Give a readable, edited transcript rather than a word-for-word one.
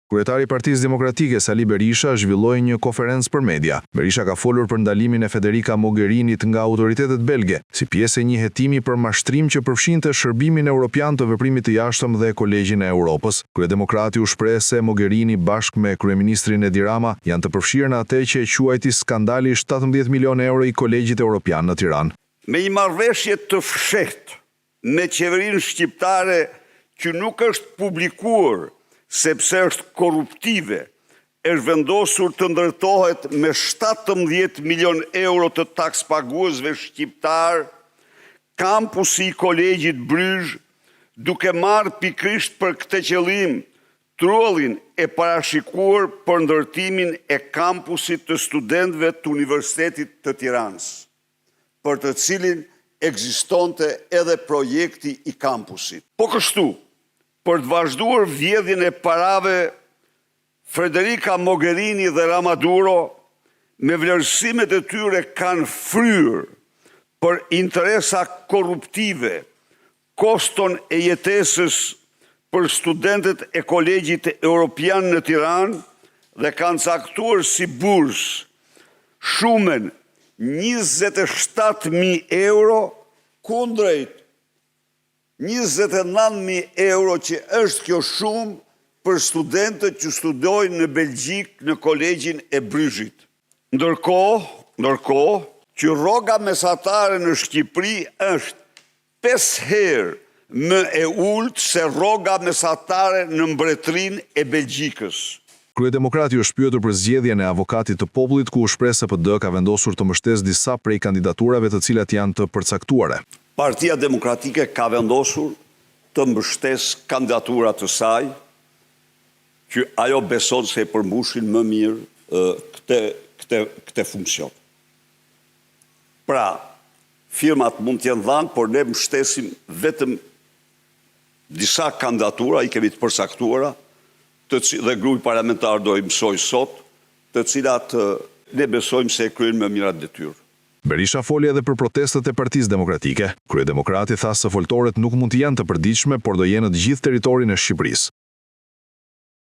Kryetari i Partisë Demokratike Sali Berisha zhvilloi një konferencë për media. Berisha ka folur për ndalimin e Federica Mogherinit nga autoritetet belge, si pjesë e një hetimi për mashtrim që përfshinte shërbimin evropian të veprimit të jashtëm dhe Kolegjin e Europës. Kryedemokrati u shpreh se Mogherini bashkë me kryeministrin Edi Rama janë të përfshirë në atë që e quajti skandali 17 milionë euro i Kolegjit Evropian në Tiranë. Me një marrëveshje të fshehtë me qeverinë shqiptare që nuk është publikuar sepse është korruptive, është vendosur të ndërtohet me 17 milion euro të takspaguesve shqiptar kampusi i Kolegjit Bryzh, duke marrë pikërisht për këtë qëllim trullin e parashikuar për ndërtimin e kampusit të studentëve të Universitetit të Tiranës, për të cilin ekzistonte edhe projekti i kampusit. Po kështu, për të vazhduar vjedhjen e parave, Federica Mogherini dhe Ramaduro me vlerësimet e tyre kanë fryrë për interesa korruptive, koston e jetesës për studentët e Kolegjit Evropian në Tiranë dhe kanë caktuar si bursë shumën 27.000 euro kundrejt 29.000 euro që është kjo shumë për studentët që studojnë në Belgjik në Kolegjin e Bryzhit. Ndërkohë që rroga mesatare në Shqipëri është 5 herë më e ulët se rroga mesatare në Mbretërinë e Belgjikës. Kryedemokrati është pyetur për zgjedhjen e avokatit të popullit, ku u shpreh se PD ka vendosur të mbështesë disa prej kandidaturave të cilat janë të përcaktuara. Partia Demokratike ka vendosur të mbështesë kandidaturat të saj, që ajo beson se e përmbushin më mirë këtë funksion. Pra, firmat mund t'jenë dhanë, por ne mbështesim vetëm disa kandidatura, i kemi të përcaktuara, dhe grupi parlamentar do i mësoj sot, të cilat ne besojmë se e kryejnë më mirat detyrë. Berisha foli edhe për protestet e Partisë Demokratike. Kryedemokrati tha se foltorët nuk mund të jenë të përditshme, por do jenë në të gjithë territorin e Shqipërisë.